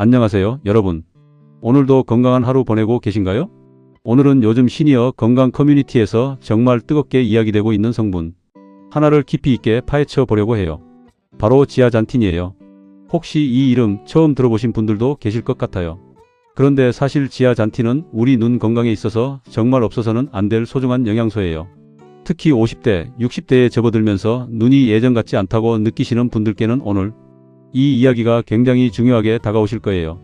안녕하세요, 여러분. 오늘도 건강한 하루 보내고 계신가요? 오늘은 요즘 시니어 건강 커뮤니티에서 정말 뜨겁게 이야기되고 있는 성분 하나를 깊이 있게 파헤쳐 보려고 해요. 바로 지아잔틴이에요. 혹시 이 이름 처음 들어보신 분들도 계실 것 같아요. 그런데 사실 지아잔틴은 우리 눈 건강에 있어서 정말 없어서는 안 될 소중한 영양소예요. 특히 50대, 60대에 접어들면서 눈이 예전 같지 않다고 느끼시는 분들께는 오늘 이 이야기가 굉장히 중요하게 다가오실 거예요.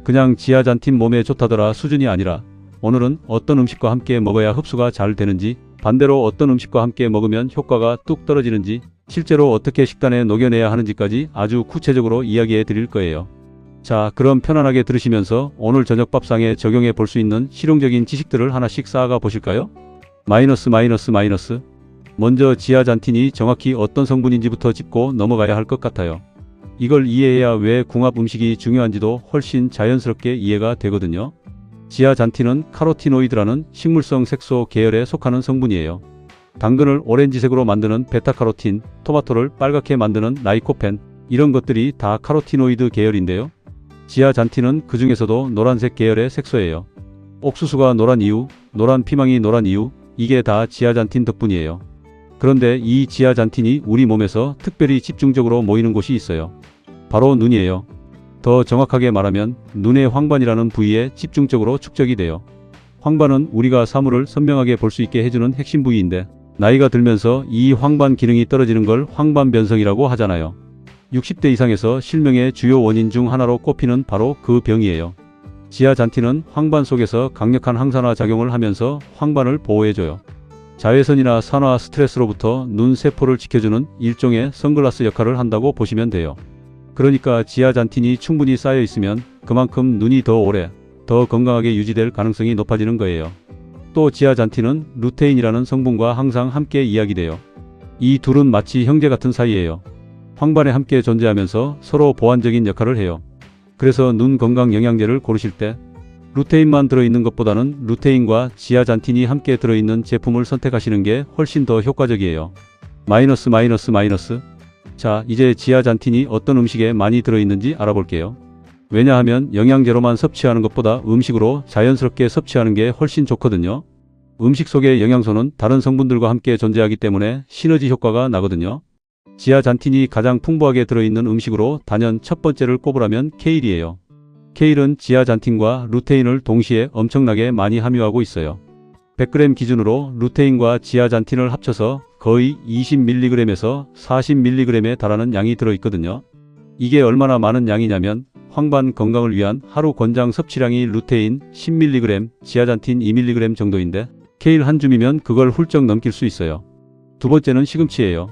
그냥 지아잔틴 몸에 좋다더라 수준이 아니라 오늘은 어떤 음식과 함께 먹어야 흡수가 잘 되는지, 반대로 어떤 음식과 함께 먹으면 효과가 뚝 떨어지는지, 실제로 어떻게 식단에 녹여내야 하는지까지 아주 구체적으로 이야기해 드릴 거예요. 자, 그럼 편안하게 들으시면서 오늘 저녁 밥상에 적용해 볼 수 있는 실용적인 지식들을 하나씩 쌓아가 보실까요? 마이너스. 먼저 지아잔틴이 정확히 어떤 성분인지부터 짚고 넘어가야 할 것 같아요. 이걸 이해해야 왜 궁합 음식이 중요한지도 훨씬 자연스럽게 이해가 되거든요. 지아잔틴은 카로티노이드라는 식물성 색소 계열에 속하는 성분이에요. 당근을 오렌지색으로 만드는 베타카로틴, 토마토를 빨갛게 만드는 라이코펜, 이런 것들이 다 카로티노이드 계열인데요. 지아잔틴은 그 중에서도 노란색 계열의 색소예요. 옥수수가 노란 이유, 노란 피망이 노란 이유, 이게 다 지아잔틴 덕분이에요. 그런데 이 지아잔틴이 우리 몸에서 특별히 집중적으로 모이는 곳이 있어요. 바로 눈이에요. 더 정확하게 말하면 눈의 황반이라는 부위에 집중적으로 축적이 돼요. 황반은 우리가 사물을 선명하게 볼 수 있게 해주는 핵심 부위인데, 나이가 들면서 이 황반 기능이 떨어지는 걸 황반변성이라고 하잖아요. 60대 이상에서 실명의 주요 원인 중 하나로 꼽히는 바로 그 병이에요. 지아잔틴은 황반 속에서 강력한 항산화 작용을 하면서 황반을 보호해줘요. 자외선이나 산화 스트레스로부터 눈 세포를 지켜주는 일종의 선글라스 역할을 한다고 보시면 돼요. 그러니까 지아잔틴이 충분히 쌓여 있으면 그만큼 눈이 더 오래, 더 건강하게 유지될 가능성이 높아지는 거예요. 또 지아잔틴은 루테인이라는 성분과 항상 함께 이야기돼요. 이 둘은 마치 형제 같은 사이예요. 황반에 함께 존재하면서 서로 보완적인 역할을 해요. 그래서 눈 건강 영양제를 고르실 때 루테인만 들어있는 것보다는 루테인과 지아잔틴이 함께 들어있는 제품을 선택하시는 게 훨씬 더 효과적이에요. 마이너스. 자, 이제 지아잔틴이 어떤 음식에 많이 들어있는지 알아볼게요. 왜냐하면 영양제로만 섭취하는 것보다 음식으로 자연스럽게 섭취하는 게 훨씬 좋거든요. 음식 속의 영양소는 다른 성분들과 함께 존재하기 때문에 시너지 효과가 나거든요. 지아잔틴이 가장 풍부하게 들어있는 음식으로 단연 첫 번째를 꼽으라면 케일이에요. 케일은 지아잔틴과 루테인을 동시에 엄청나게 많이 함유하고 있어요. 100g 기준으로 루테인과 지아잔틴을 합쳐서 거의 20mg에서 40mg에 달하는 양이 들어있거든요. 이게 얼마나 많은 양이냐면 황반 건강을 위한 하루 권장 섭취량이 루테인 10mg, 지아잔틴 2mg 정도인데 케일 한 줌이면 그걸 훌쩍 넘길 수 있어요. 두 번째는 시금치예요.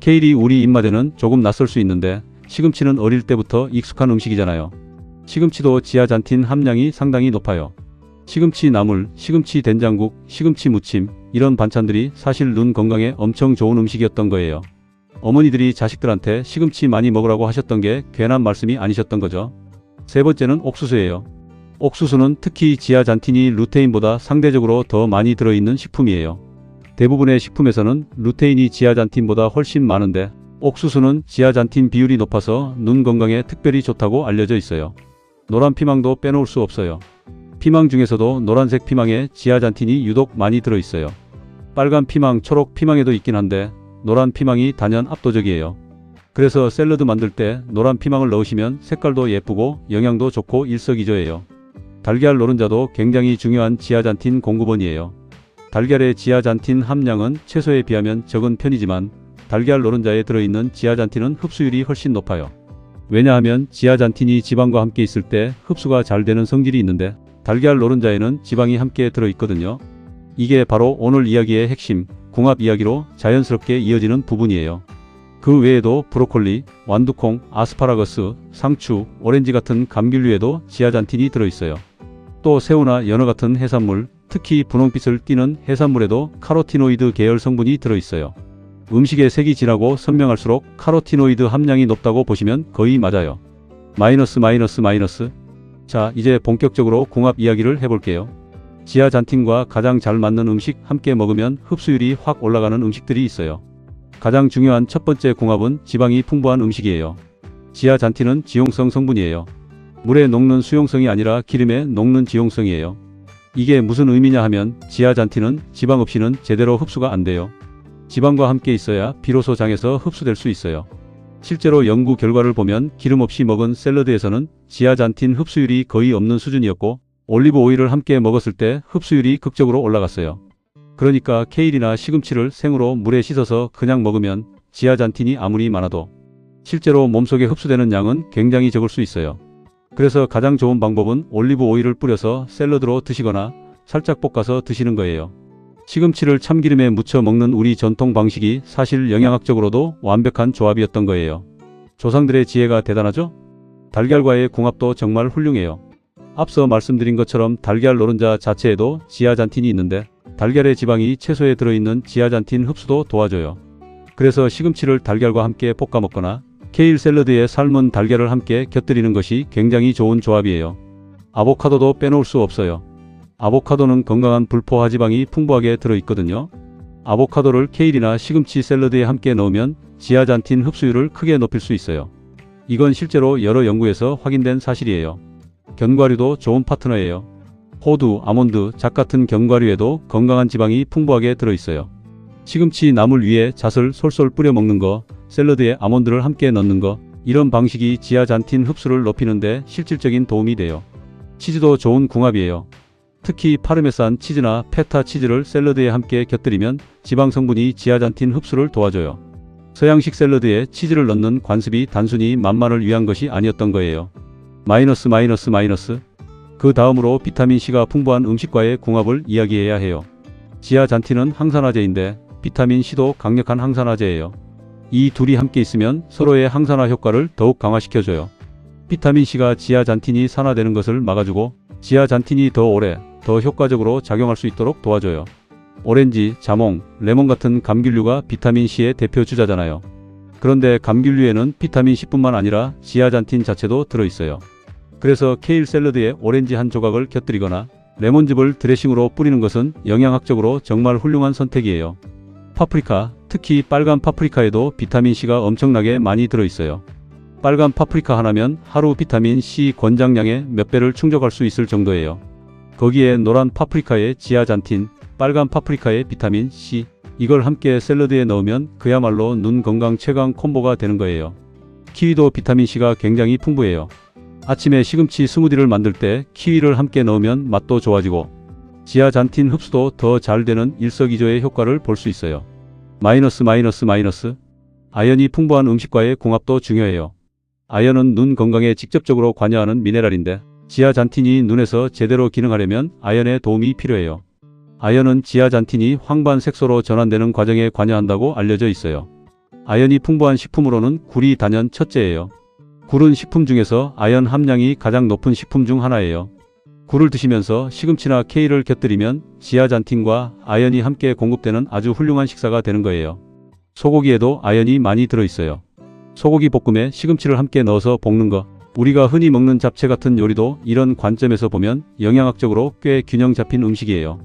케일이 우리 입맛에는 조금 낯설 수 있는데 시금치는 어릴 때부터 익숙한 음식이잖아요. 시금치도 지아잔틴 함량이 상당히 높아요. 시금치 나물, 시금치 된장국, 시금치 무침, 이런 반찬들이 사실 눈 건강에 엄청 좋은 음식이었던 거예요. 어머니들이 자식들한테 시금치 많이 먹으라고 하셨던 게 괜한 말씀이 아니셨던 거죠. 세 번째는 옥수수예요. 옥수수는 특히 지아잔틴이 루테인보다 상대적으로 더 많이 들어있는 식품이에요. 대부분의 식품에서는 루테인이 지아잔틴보다 훨씬 많은데 옥수수는 지아잔틴 비율이 높아서 눈 건강에 특별히 좋다고 알려져 있어요. 노란 피망도 빼놓을 수 없어요. 피망 중에서도 노란색 피망에 지아잔틴이 유독 많이 들어있어요. 빨간 피망, 초록 피망에도 있긴 한데 노란 피망이 단연 압도적이에요. 그래서 샐러드 만들 때 노란 피망을 넣으시면 색깔도 예쁘고 영양도 좋고 일석이조예요. 달걀 노른자도 굉장히 중요한 지아잔틴 공급원이에요. 달걀의 지아잔틴 함량은 채소에 비하면 적은 편이지만 달걀 노른자에 들어있는 지아잔틴은 흡수율이 훨씬 높아요. 왜냐하면 지아잔틴이 지방과 함께 있을 때 흡수가 잘 되는 성질이 있는데 달걀 노른자에는 지방이 함께 들어있거든요. 이게 바로 오늘 이야기의 핵심, 궁합 이야기로 자연스럽게 이어지는 부분이에요. 그 외에도 브로콜리, 완두콩, 아스파라거스, 상추, 오렌지 같은 감귤류에도 지아잔틴이 들어있어요. 또 새우나 연어 같은 해산물, 특히 분홍빛을 띠는 해산물에도 카로티노이드 계열 성분이 들어있어요. 음식의 색이 진하고 선명할수록 카로티노이드 함량이 높다고 보시면 거의 맞아요. 마이너스. 자, 이제 본격적으로 궁합 이야기를 해볼게요. 지아잔틴과 가장 잘 맞는 음식 함께 먹으면 흡수율이 확 올라가는 음식들이 있어요. 가장 중요한 첫 번째 궁합은 지방이 풍부한 음식이에요. 지아잔틴은 지용성 성분이에요. 물에 녹는 수용성이 아니라 기름에 녹는 지용성이에요. 이게 무슨 의미냐 하면 지아잔틴은 지방 없이는 제대로 흡수가 안 돼요. 지방과 함께 있어야 비로소 장에서 흡수될 수 있어요. 실제로 연구 결과를 보면 기름 없이 먹은 샐러드에서는 지아잔틴 흡수율이 거의 없는 수준이었고 올리브 오일을 함께 먹었을 때 흡수율이 극적으로 올라갔어요. 그러니까 케일이나 시금치를 생으로 물에 씻어서 그냥 먹으면 지아잔틴이 아무리 많아도 실제로 몸속에 흡수되는 양은 굉장히 적을 수 있어요. 그래서 가장 좋은 방법은 올리브 오일을 뿌려서 샐러드로 드시거나 살짝 볶아서 드시는 거예요. 시금치를 참기름에 묻혀 먹는 우리 전통 방식이 사실 영양학적으로도 완벽한 조합이었던 거예요. 조상들의 지혜가 대단하죠? 달걀과의 궁합도 정말 훌륭해요. 앞서 말씀드린 것처럼 달걀 노른자 자체에도 지아잔틴이 있는데 달걀의 지방이 채소에 들어있는 지아잔틴 흡수도 도와줘요. 그래서 시금치를 달걀과 함께 볶아 먹거나 케일 샐러드에 삶은 달걀을 함께 곁들이는 것이 굉장히 좋은 조합이에요. 아보카도도 빼놓을 수 없어요. 아보카도는 건강한 불포화 지방이 풍부하게 들어있거든요. 아보카도를 케일이나 시금치 샐러드에 함께 넣으면 지아잔틴 흡수율을 크게 높일 수 있어요. 이건 실제로 여러 연구에서 확인된 사실이에요. 견과류도 좋은 파트너예요. 호두, 아몬드, 잣 같은 견과류에도 건강한 지방이 풍부하게 들어있어요. 시금치 나물 위에 잣을 솔솔 뿌려 먹는 거, 샐러드에 아몬드를 함께 넣는 거, 이런 방식이 지아잔틴 흡수를 높이는 데 실질적인 도움이 돼요. 치즈도 좋은 궁합이에요. 특히 파르메산 치즈나 페타 치즈를 샐러드에 함께 곁들이면 지방 성분이 지아잔틴 흡수를 도와줘요. 서양식 샐러드에 치즈를 넣는 관습이 단순히 맛만을 위한 것이 아니었던 거예요. 마이너스. 그 다음으로 비타민C가 풍부한 음식과의 궁합을 이야기해야 해요. 지아잔틴은 항산화제인데 비타민C도 강력한 항산화제예요. 이 둘이 함께 있으면 서로의 항산화 효과를 더욱 강화시켜줘요. 비타민C가 지아잔틴이 산화되는 것을 막아주고 지아잔틴이 더 오래, 더 효과적으로 작용할 수 있도록 도와줘요. 오렌지, 자몽, 레몬 같은 감귤류가 비타민C의 대표 주자잖아요. 그런데 감귤류에는 비타민C뿐만 아니라 지아잔틴 자체도 들어있어요. 그래서 케일 샐러드에 오렌지 한 조각을 곁들이거나 레몬즙을 드레싱으로 뿌리는 것은 영양학적으로 정말 훌륭한 선택이에요. 파프리카, 특히 빨간 파프리카에도 비타민C가 엄청나게 많이 들어있어요. 빨간 파프리카 하나면 하루 비타민C 권장량의 몇 배를 충족할 수 있을 정도예요. 거기에 노란 파프리카의 지아잔틴, 빨간 파프리카의 비타민C, 이걸 함께 샐러드에 넣으면 그야말로 눈 건강 최강 콤보가 되는 거예요. 키위도 비타민C가 굉장히 풍부해요. 아침에 시금치 스무디를 만들 때 키위를 함께 넣으면 맛도 좋아지고 지아잔틴 흡수도 더 잘 되는 일석이조의 효과를 볼 수 있어요. 마이너스. 아연이 풍부한 음식과의 궁합도 중요해요. 아연은 눈 건강에 직접적으로 관여하는 미네랄인데 지아잔틴이 눈에서 제대로 기능하려면 아연의 도움이 필요해요. 아연은 지아잔틴이 황반 색소로 전환되는 과정에 관여한다고 알려져 있어요. 아연이 풍부한 식품으로는 굴이 단연 첫째예요. 굴은 식품 중에서 아연 함량이 가장 높은 식품 중 하나예요. 굴을 드시면서 시금치나 케일을 곁들이면 지아잔틴과 아연이 함께 공급되는 아주 훌륭한 식사가 되는 거예요. 소고기에도 아연이 많이 들어있어요. 소고기 볶음에 시금치를 함께 넣어서 볶는 거, 우리가 흔히 먹는 잡채 같은 요리도 이런 관점에서 보면 영양학적으로 꽤 균형 잡힌 음식이에요.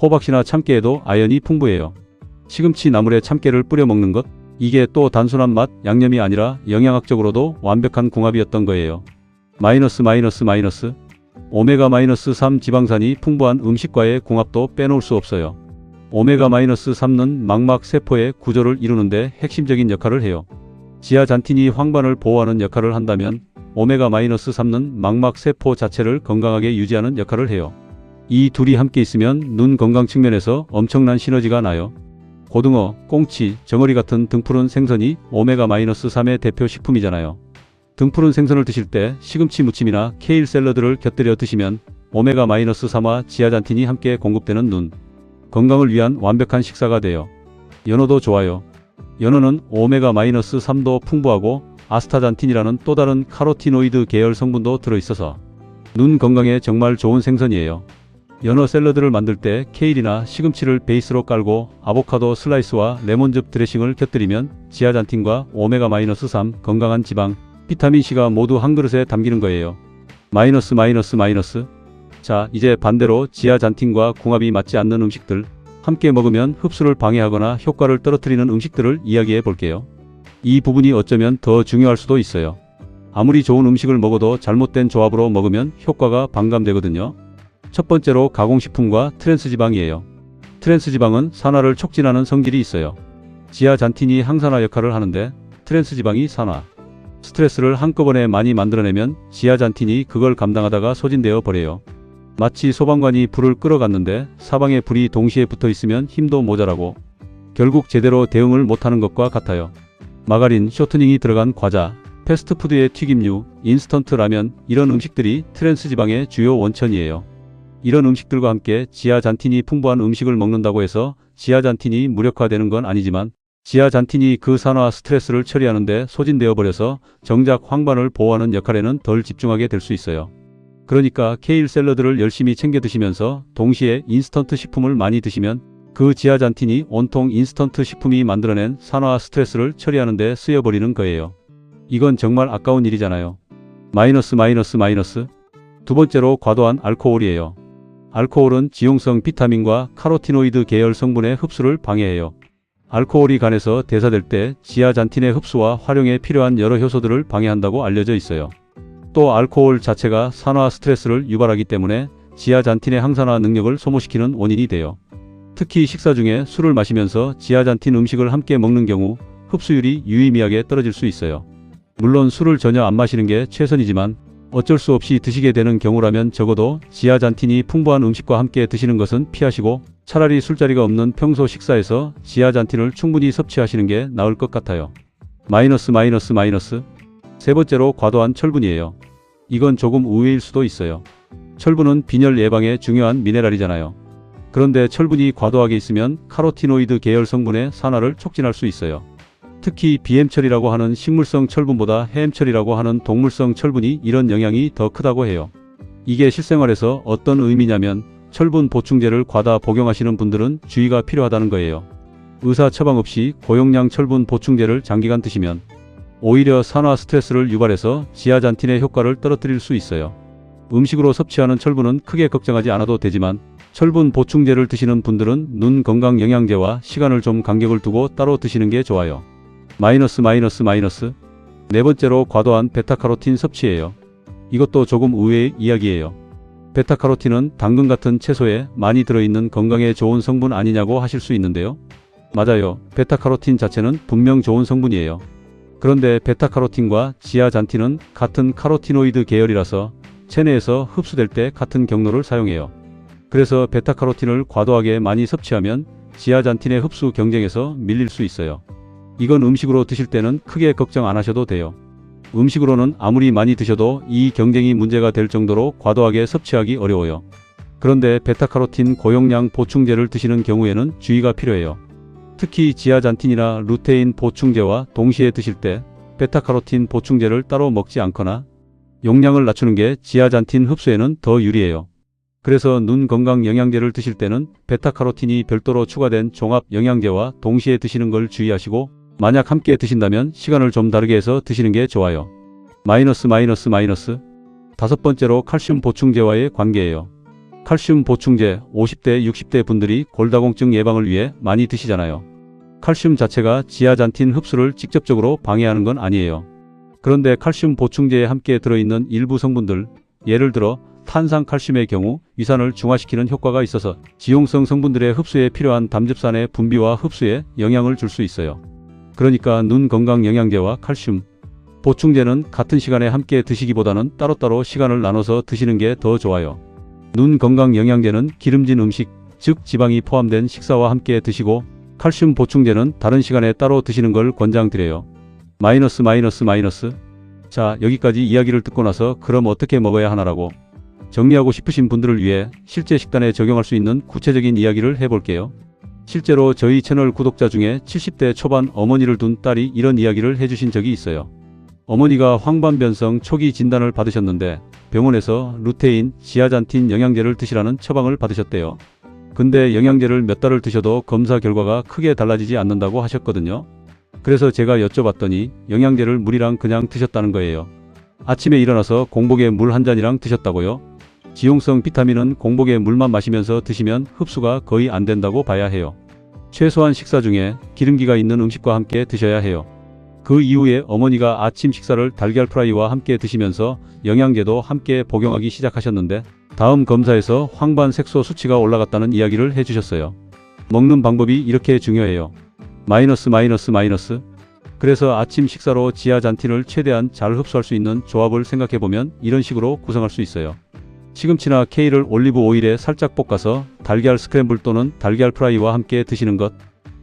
호박씨나 참깨에도 아연이 풍부해요. 시금치 나물에 참깨를 뿌려 먹는 것, 이게 또 단순한 맛, 양념이 아니라 영양학적으로도 완벽한 궁합이었던 거예요. 마이너스. 오메가-3 지방산이 풍부한 음식과의 궁합도 빼놓을 수 없어요. 오메가-3는 망막 세포의 구조를 이루는데 핵심적인 역할을 해요. 지아잔틴이 황반을 보호하는 역할을 한다면 오메가-3는 망막 세포 자체를 건강하게 유지하는 역할을 해요. 이 둘이 함께 있으면 눈 건강 측면에서 엄청난 시너지가 나요. 고등어, 꽁치, 정어리 같은 등푸른 생선이 오메가-3의 대표 식품이잖아요. 등푸른 생선을 드실 때 시금치 무침이나 케일 샐러드를 곁들여 드시면 오메가-3와 지아잔틴이 함께 공급되는 눈 건강을 위한 완벽한 식사가 돼요. 연어도 좋아요. 연어는 오메가-3도 풍부하고 아스타잔틴이라는 또 다른 카로티노이드 계열 성분도 들어있어서 눈 건강에 정말 좋은 생선이에요. 연어 샐러드를 만들 때 케일이나 시금치를 베이스로 깔고 아보카도 슬라이스와 레몬즙 드레싱을 곁들이면 지아잔틴과 오메가-3 건강한 지방, 비타민C가 모두 한 그릇에 담기는 거예요. 마이너스. 자, 이제 반대로 지아잔틴과 궁합이 맞지 않는 음식들, 함께 먹으면 흡수를 방해하거나 효과를 떨어뜨리는 음식들을 이야기해 볼게요. 이 부분이 어쩌면 더 중요할 수도 있어요. 아무리 좋은 음식을 먹어도 잘못된 조합으로 먹으면 효과가 반감되거든요. 첫 번째로 가공식품과 트랜스지방이에요. 트랜스지방은 산화를 촉진하는 성질이 있어요. 지아잔틴이 항산화 역할을 하는데 트랜스지방이 산화, 스트레스를 한꺼번에 많이 만들어내면 지아잔틴이 그걸 감당하다가 소진되어 버려요. 마치 소방관이 불을 끌어갔는데 사방에 불이 동시에 붙어 있으면 힘도 모자라고 결국 제대로 대응을 못하는 것과 같아요. 마가린, 쇼트닝이 들어간 과자, 패스트푸드의 튀김류, 인스턴트 라면 이런 음식들이 트랜스지방의 주요 원천이에요. 이런 음식들과 함께 지아잔틴이 풍부한 음식을 먹는다고 해서 지아잔틴이 무력화되는 건 아니지만 지아잔틴이 그 산화 스트레스를 처리하는데 소진되어 버려서 정작 황반을 보호하는 역할에는 덜 집중하게 될 수 있어요. 그러니까 케일 샐러드를 열심히 챙겨 드시면서 동시에 인스턴트 식품을 많이 드시면 그 지아잔틴이 온통 인스턴트 식품이 만들어낸 산화 스트레스를 처리하는데 쓰여버리는 거예요. 이건 정말 아까운 일이잖아요. 마이너스. 두 번째로 과도한 알코올이에요. 알코올은 지용성 비타민과 카로티노이드 계열 성분의 흡수를 방해해요. 알코올이 간에서 대사될 때 지아잔틴의 흡수와 활용에 필요한 여러 효소들을 방해한다고 알려져 있어요. 또 알코올 자체가 산화 스트레스를 유발하기 때문에 지아잔틴의 항산화 능력을 소모시키는 원인이 돼요. 특히 식사 중에 술을 마시면서 지아잔틴 음식을 함께 먹는 경우 흡수율이 유의미하게 떨어질 수 있어요. 물론 술을 전혀 안 마시는 게 최선이지만 어쩔 수 없이 드시게 되는 경우라면 적어도 지아잔틴이 풍부한 음식과 함께 드시는 것은 피하시고 차라리 술자리가 없는 평소 식사에서 지아잔틴을 충분히 섭취하시는 게 나을 것 같아요. 마이너스. 세 번째로 과도한 철분이에요. 이건 조금 의외일 수도 있어요. 철분은 빈혈 예방에 중요한 미네랄이잖아요. 그런데 철분이 과도하게 있으면 카로티노이드 계열 성분의 산화를 촉진할 수 있어요. 특히 비햄철이라고 하는 식물성 철분보다 해햄철이라고 하는 동물성 철분이 이런 영향이 더 크다고 해요. 이게 실생활에서 어떤 의미냐면 철분 보충제를 과다 복용하시는 분들은 주의가 필요하다는 거예요. 의사 처방 없이 고용량 철분 보충제를 장기간 드시면 오히려 산화 스트레스를 유발해서 지아잔틴의 효과를 떨어뜨릴 수 있어요. 음식으로 섭취하는 철분은 크게 걱정하지 않아도 되지만 철분 보충제를 드시는 분들은 눈 건강 영양제와 시간을 좀 간격을 두고 따로 드시는 게 좋아요. 마이너스. 네 번째로 과도한 베타카로틴 섭취예요. 이것도 조금 의외의 이야기예요. 베타카로틴은 당근 같은 채소에 많이 들어있는 건강에 좋은 성분 아니냐고 하실 수 있는데요. 맞아요. 베타카로틴 자체는 분명 좋은 성분이에요. 그런데 베타카로틴과 지아잔틴은 같은 카로티노이드 계열이라서 체내에서 흡수될 때 같은 경로를 사용해요. 그래서 베타카로틴을 과도하게 많이 섭취하면 지아잔틴의 흡수 경쟁에서 밀릴 수 있어요. 이건 음식으로 드실 때는 크게 걱정 안 하셔도 돼요. 음식으로는 아무리 많이 드셔도 이 경쟁이 문제가 될 정도로 과도하게 섭취하기 어려워요. 그런데 베타카로틴 고용량 보충제를 드시는 경우에는 주의가 필요해요. 특히 지아잔틴이나 루테인 보충제와 동시에 드실 때 베타카로틴 보충제를 따로 먹지 않거나 용량을 낮추는 게 지아잔틴 흡수에는 더 유리해요. 그래서 눈 건강 영양제를 드실 때는 베타카로틴이 별도로 추가된 종합 영양제와 동시에 드시는 걸 주의하시고 만약 함께 드신다면 시간을 좀 다르게 해서 드시는 게 좋아요. 마이너스. 다섯 번째로 칼슘 보충제와의 관계예요. 칼슘 보충제 50대, 60대 분들이 골다공증 예방을 위해 많이 드시잖아요. 칼슘 자체가 지아잔틴 흡수를 직접적으로 방해하는 건 아니에요. 그런데 칼슘 보충제에 함께 들어있는 일부 성분들, 예를 들어 탄산칼슘의 경우 위산을 중화시키는 효과가 있어서 지용성 성분들의 흡수에 필요한 담즙산의 분비와 흡수에 영향을 줄 수 있어요. 그러니까 눈 건강 영양제와 칼슘 보충제는 같은 시간에 함께 드시기보다는 따로따로 시간을 나눠서 드시는 게 더 좋아요. 눈 건강 영양제는 기름진 음식, 즉 지방이 포함된 식사와 함께 드시고 칼슘 보충제는 다른 시간에 따로 드시는 걸 권장드려요. 마이너스. 자, 여기까지 이야기를 듣고 나서 그럼 어떻게 먹어야 하나라고 정리하고 싶으신 분들을 위해 실제 식단에 적용할 수 있는 구체적인 이야기를 해볼게요. 실제로 저희 채널 구독자 중에 70대 초반 어머니를 둔 딸이 이런 이야기를 해주신 적이 있어요. 어머니가 황반변성 초기 진단을 받으셨는데 병원에서 루테인, 지아잔틴 영양제를 드시라는 처방을 받으셨대요. 근데 영양제를 몇 달을 드셔도 검사 결과가 크게 달라지지 않는다고 하셨거든요. 그래서 제가 여쭤봤더니 영양제를 물이랑 그냥 드셨다는 거예요. 아침에 일어나서 공복에 물 한 잔이랑 드셨다고요? 지용성 비타민은 공복에 물만 마시면서 드시면 흡수가 거의 안 된다고 봐야 해요. 최소한 식사 중에 기름기가 있는 음식과 함께 드셔야 해요. 그 이후에 어머니가 아침 식사를 달걀 프라이와 함께 드시면서 영양제도 함께 복용하기 시작하셨는데 다음 검사에서 황반 색소 수치가 올라갔다는 이야기를 해주셨어요. 먹는 방법이 이렇게 중요해요. 마이너스. 그래서 아침 식사로 지아잔틴을 최대한 잘 흡수할 수 있는 조합을 생각해보면 이런 식으로 구성할 수 있어요. 시금치나 케일을 올리브 오일에 살짝 볶아서 달걀 스크램블 또는 달걀 프라이와 함께 드시는 것.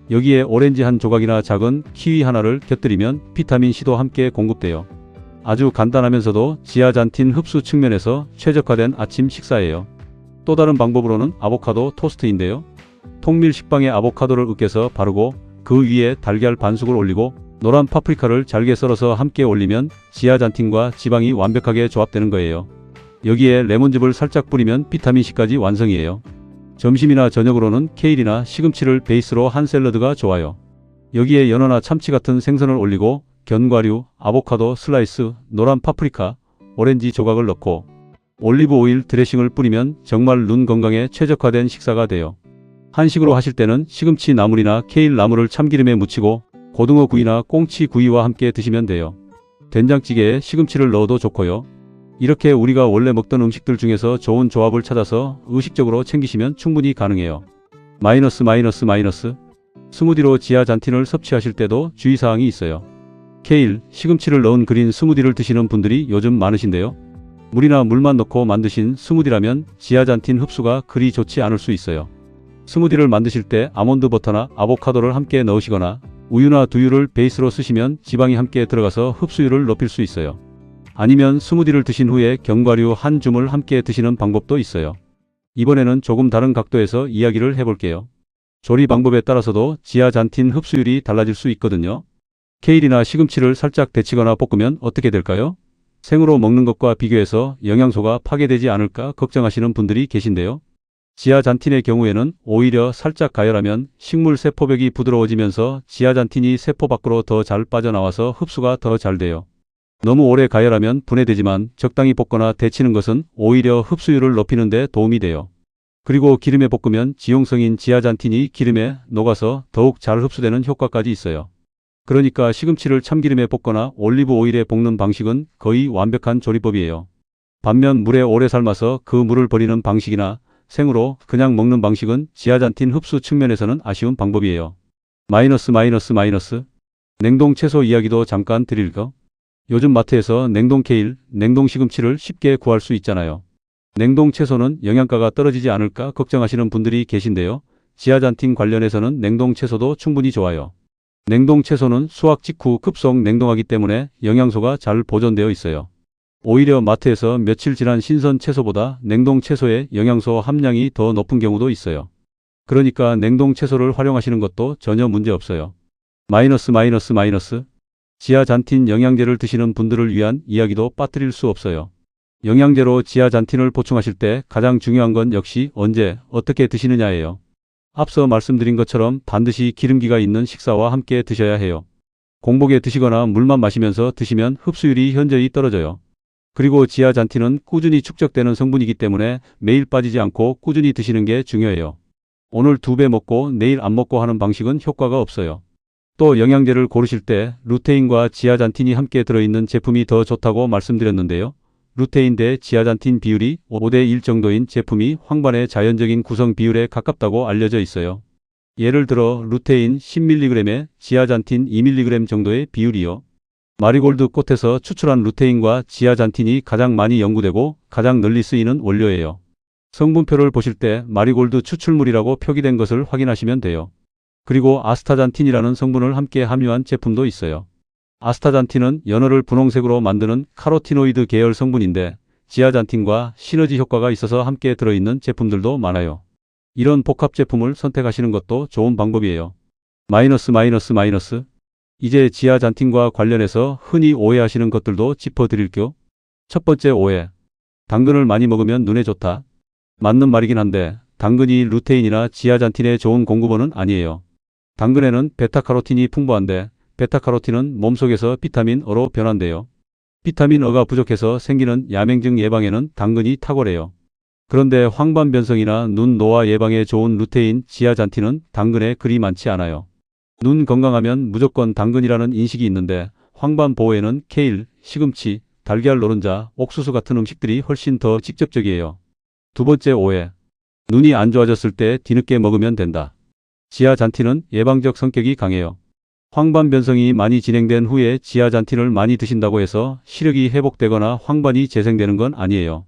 여기에 오렌지 한 조각이나 작은 키위 하나를 곁들이면 비타민C도 함께 공급돼요. 아주 간단하면서도 지아잔틴 흡수 측면에서 최적화된 아침 식사예요. 또 다른 방법으로는 아보카도 토스트인데요. 통밀 식빵에 아보카도를 으깨서 바르고 그 위에 달걀 반숙을 올리고 노란 파프리카를 잘게 썰어서 함께 올리면 지아잔틴과 지방이 완벽하게 조합되는 거예요. 여기에 레몬즙을 살짝 뿌리면 비타민C까지 완성이에요. 점심이나 저녁으로는 케일이나 시금치를 베이스로 한 샐러드가 좋아요. 여기에 연어나 참치 같은 생선을 올리고 견과류, 아보카도 슬라이스, 노란 파프리카, 오렌지 조각을 넣고 올리브 오일 드레싱을 뿌리면 정말 눈 건강에 최적화된 식사가 돼요. 한식으로 하실 때는 시금치 나물이나 케일 나물을 참기름에 묻히고 고등어 구이나 꽁치 구이와 함께 드시면 돼요. 된장찌개에 시금치를 넣어도 좋고요. 이렇게 우리가 원래 먹던 음식들 중에서 좋은 조합을 찾아서 의식적으로 챙기시면 충분히 가능해요. 마이너스. 스무디로 지아잔틴을 섭취하실 때도 주의사항이 있어요. 케일, 시금치를 넣은 그린 스무디를 드시는 분들이 요즘 많으신데요. 물이나 물만 넣고 만드신 스무디라면 지아잔틴 흡수가 그리 좋지 않을 수 있어요. 스무디를 만드실 때 아몬드 버터나 아보카도를 함께 넣으시거나 우유나 두유를 베이스로 쓰시면 지방이 함께 들어가서 흡수율을 높일 수 있어요. 아니면 스무디를 드신 후에 견과류 한 줌을 함께 드시는 방법도 있어요. 이번에는 조금 다른 각도에서 이야기를 해볼게요. 조리 방법에 따라서도 지아잔틴 흡수율이 달라질 수 있거든요. 케일이나 시금치를 살짝 데치거나 볶으면 어떻게 될까요? 생으로 먹는 것과 비교해서 영양소가 파괴되지 않을까 걱정하시는 분들이 계신데요. 지아잔틴의 경우에는 오히려 살짝 가열하면 식물 세포벽이 부드러워지면서 지아잔틴이 세포 밖으로 더 잘 빠져나와서 흡수가 더 잘 돼요. 너무 오래 가열하면 분해되지만 적당히 볶거나 데치는 것은 오히려 흡수율을 높이는 데 도움이 돼요. 그리고 기름에 볶으면 지용성인 지아잔틴이 기름에 녹아서 더욱 잘 흡수되는 효과까지 있어요. 그러니까 시금치를 참기름에 볶거나 올리브 오일에 볶는 방식은 거의 완벽한 조리법이에요. 반면 물에 오래 삶아서 그 물을 버리는 방식이나 생으로 그냥 먹는 방식은 지아잔틴 흡수 측면에서는 아쉬운 방법이에요. 마이너스. 냉동 채소 이야기도 잠깐 드릴까? 요즘 마트에서 냉동 케일, 냉동 시금치를 쉽게 구할 수 있잖아요. 냉동 채소는 영양가가 떨어지지 않을까 걱정하시는 분들이 계신데요. 지아잔틴 관련해서는 냉동 채소도 충분히 좋아요. 냉동 채소는 수확 직후 급속 냉동하기 때문에 영양소가 잘 보존되어 있어요. 오히려 마트에서 며칠 지난 신선 채소보다 냉동 채소의 영양소 함량이 더 높은 경우도 있어요. 그러니까 냉동 채소를 활용하시는 것도 전혀 문제 없어요. 마이너스. 지아잔틴 영양제를 드시는 분들을 위한 이야기도 빠뜨릴 수 없어요. 영양제로 지아잔틴을 보충하실 때 가장 중요한 건 역시 언제, 어떻게 드시느냐예요. 앞서 말씀드린 것처럼 반드시 기름기가 있는 식사와 함께 드셔야 해요. 공복에 드시거나 물만 마시면서 드시면 흡수율이 현저히 떨어져요. 그리고 지아잔틴은 꾸준히 축적되는 성분이기 때문에 매일 빠지지 않고 꾸준히 드시는 게 중요해요. 오늘 2배 먹고 내일 안 먹고 하는 방식은 효과가 없어요. 또 영양제를 고르실 때 루테인과 지아잔틴이 함께 들어있는 제품이 더 좋다고 말씀드렸는데요. 루테인 대 지아잔틴 비율이 5대1 정도인 제품이 황반의 자연적인 구성 비율에 가깝다고 알려져 있어요. 예를 들어 루테인 10mg에 지아잔틴 2mg 정도의 비율이요. 마리골드 꽃에서 추출한 루테인과 지아잔틴이 가장 많이 연구되고 가장 널리 쓰이는 원료예요. 성분표를 보실 때 마리골드 추출물이라고 표기된 것을 확인하시면 돼요. 그리고 아스타잔틴이라는 성분을 함께 함유한 제품도 있어요. 아스타잔틴은 연어를 분홍색으로 만드는 카로티노이드 계열 성분인데 지아잔틴과 시너지 효과가 있어서 함께 들어있는 제품들도 많아요. 이런 복합 제품을 선택하시는 것도 좋은 방법이에요. 마이너스. 이제 지아잔틴과 관련해서 흔히 오해하시는 것들도 짚어드릴게요. 첫 번째 오해. 당근을 많이 먹으면 눈에 좋다. 맞는 말이긴 한데 당근이 루테인이나 지아잔틴의 좋은 공급원은 아니에요. 당근에는 베타카로틴이 풍부한데 베타카로틴은 몸속에서 비타민 어로 변환돼요. 비타민 어가 부족해서 생기는 야맹증 예방에는 당근이 탁월해요. 그런데 황반 변성이나 눈 노화 예방에 좋은 루테인, 지아잔틴은 당근에 그리 많지 않아요. 눈 건강하면 무조건 당근이라는 인식이 있는데 황반 보호에는 케일, 시금치, 달걀 노른자, 옥수수 같은 음식들이 훨씬 더 직접적이에요. 두 번째 오해. 눈이 안 좋아졌을 때 뒤늦게 먹으면 된다. 지아잔틴은 예방적 성격이 강해요. 황반 변성이 많이 진행된 후에 지아잔틴을 많이 드신다고 해서 시력이 회복되거나 황반이 재생되는 건 아니에요.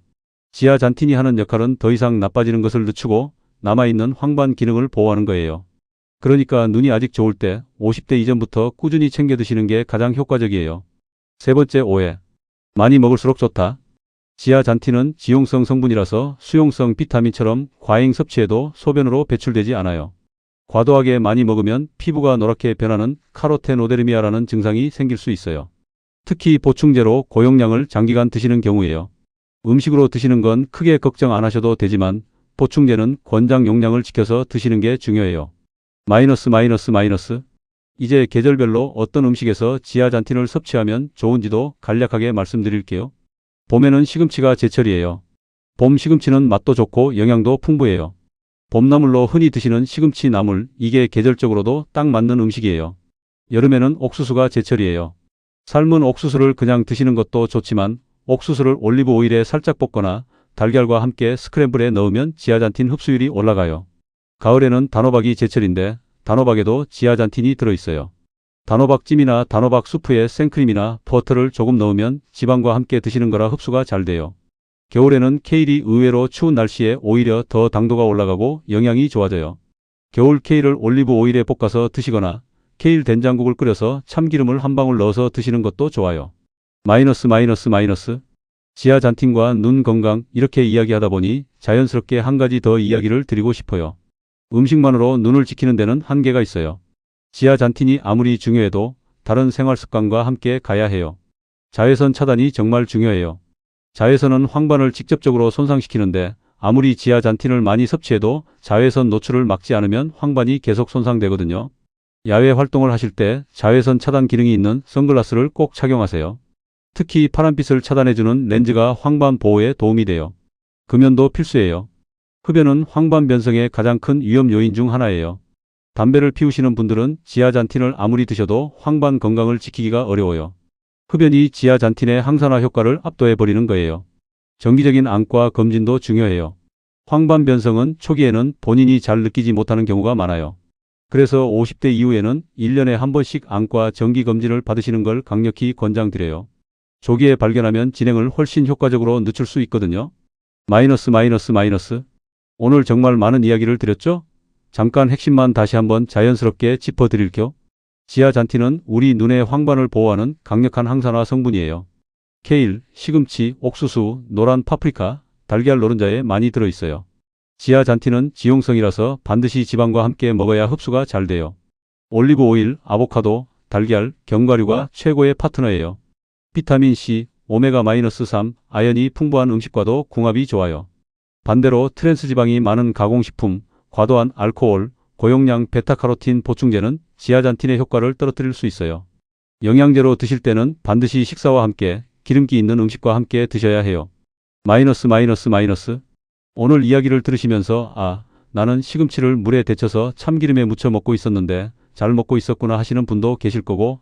지아잔틴이 하는 역할은 더 이상 나빠지는 것을 늦추고 남아있는 황반 기능을 보호하는 거예요. 그러니까 눈이 아직 좋을 때 50대 이전부터 꾸준히 챙겨 드시는 게 가장 효과적이에요. 세 번째 오해. 많이 먹을수록 좋다. 지아잔틴은 지용성 성분이라서 수용성 비타민처럼 과잉 섭취해도 소변으로 배출되지 않아요. 과도하게 많이 먹으면 피부가 노랗게 변하는 카로테노데르미아라는 증상이 생길 수 있어요. 특히 보충제로 고용량을 장기간 드시는 경우에요. 음식으로 드시는 건 크게 걱정 안 하셔도 되지만 보충제는 권장 용량을 지켜서 드시는 게 중요해요. 마이너스. 이제 계절별로 어떤 음식에서 지아잔틴을 섭취하면 좋은지도 간략하게 말씀드릴게요. 봄에는 시금치가 제철이에요. 봄 시금치는 맛도 좋고 영양도 풍부해요. 봄나물로 흔히 드시는 시금치 나물, 이게 계절적으로도 딱 맞는 음식이에요. 여름에는 옥수수가 제철이에요. 삶은 옥수수를 그냥 드시는 것도 좋지만 옥수수를 올리브 오일에 살짝 볶거나 달걀과 함께 스크램블에 넣으면 지아잔틴 흡수율이 올라가요. 가을에는 단호박이 제철인데 단호박에도 지아잔틴이 들어있어요. 단호박찜이나 단호박 수프에 생크림이나 버터를 조금 넣으면 지방과 함께 드시는 거라 흡수가 잘 돼요. 겨울에는 케일이 의외로 추운 날씨에 오히려 더 당도가 올라가고 영양이 좋아져요. 겨울 케일을 올리브 오일에 볶아서 드시거나 케일 된장국을 끓여서 참기름을 한 방울 넣어서 드시는 것도 좋아요. 마이너스. 지아잔틴과 눈 건강 이렇게 이야기하다 보니 자연스럽게 한 가지 더 이야기를 드리고 싶어요. 음식만으로 눈을 지키는 데는 한계가 있어요. 지아잔틴이 아무리 중요해도 다른 생활 습관과 함께 가야 해요. 자외선 차단이 정말 중요해요. 자외선은 황반을 직접적으로 손상시키는데 아무리 지아잔틴을 많이 섭취해도 자외선 노출을 막지 않으면 황반이 계속 손상되거든요. 야외 활동을 하실 때 자외선 차단 기능이 있는 선글라스를 꼭 착용하세요. 특히 파란빛을 차단해주는 렌즈가 황반 보호에 도움이 돼요. 금연도 필수예요. 흡연은 황반 변성의 가장 큰 위험 요인 중 하나예요. 담배를 피우시는 분들은 지아잔틴을 아무리 드셔도 황반 건강을 지키기가 어려워요. 흡연이 지아잔틴의 항산화 효과를 압도해버리는 거예요. 정기적인 안과 검진도 중요해요. 황반 변성은 초기에는 본인이 잘 느끼지 못하는 경우가 많아요. 그래서 50대 이후에는 1년에 한 번씩 안과 정기 검진을 받으시는 걸 강력히 권장드려요. 조기에 발견하면 진행을 훨씬 효과적으로 늦출 수 있거든요. 마이너스. 오늘 정말 많은 이야기를 드렸죠? 잠깐 핵심만 다시 한번 자연스럽게 짚어드릴게요. 지아잔틴은 우리 눈의 황반을 보호하는 강력한 항산화 성분이에요. 케일, 시금치, 옥수수, 노란 파프리카, 달걀 노른자에 많이 들어있어요. 지아잔틴은 지용성이라서 반드시 지방과 함께 먹어야 흡수가 잘 돼요. 올리브 오일, 아보카도, 달걀, 견과류가 최고의 파트너예요. 비타민 C, 오메가-3, 아연이 풍부한 음식과도 궁합이 좋아요. 반대로 트랜스 지방이 많은 가공식품, 과도한 알코올, 고용량 베타카로틴 보충제는 지아잔틴의 효과를 떨어뜨릴 수 있어요. 영양제로 드실 때는 반드시 식사와 함께 기름기 있는 음식과 함께 드셔야 해요. 마이너스. 오늘 이야기를 들으시면서 나는 시금치를 물에 데쳐서 참기름에 무쳐 먹고 있었는데 잘 먹고 있었구나 하시는 분도 계실 거고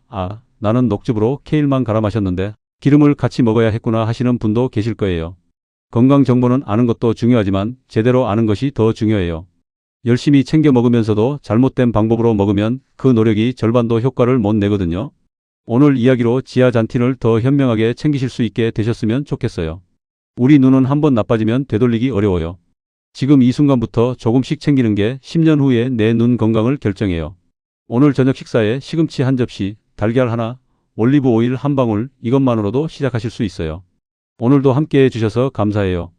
나는 녹즙으로 케일만 갈아 마셨는데 기름을 같이 먹어야 했구나 하시는 분도 계실 거예요. 건강 정보는 아는 것도 중요하지만 제대로 아는 것이 더 중요해요. 열심히 챙겨 먹으면서도 잘못된 방법으로 먹으면 그 노력이 절반도 효과를 못 내거든요. 오늘 이야기로 지아잔틴을 더 현명하게 챙기실 수 있게 되셨으면 좋겠어요. 우리 눈은 한번 나빠지면 되돌리기 어려워요. 지금 이 순간부터 조금씩 챙기는 게 10년 후에 내 눈 건강을 결정해요. 오늘 저녁 식사에 시금치 한 접시, 달걀 하나, 올리브 오일 한 방울 이것만으로도 시작하실 수 있어요. 오늘도 함께 해주셔서 감사해요.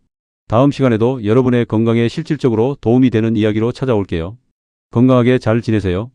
다음 시간에도 여러분의 건강에 실질적으로 도움이 되는 이야기로 찾아올게요. 건강하게 잘 지내세요.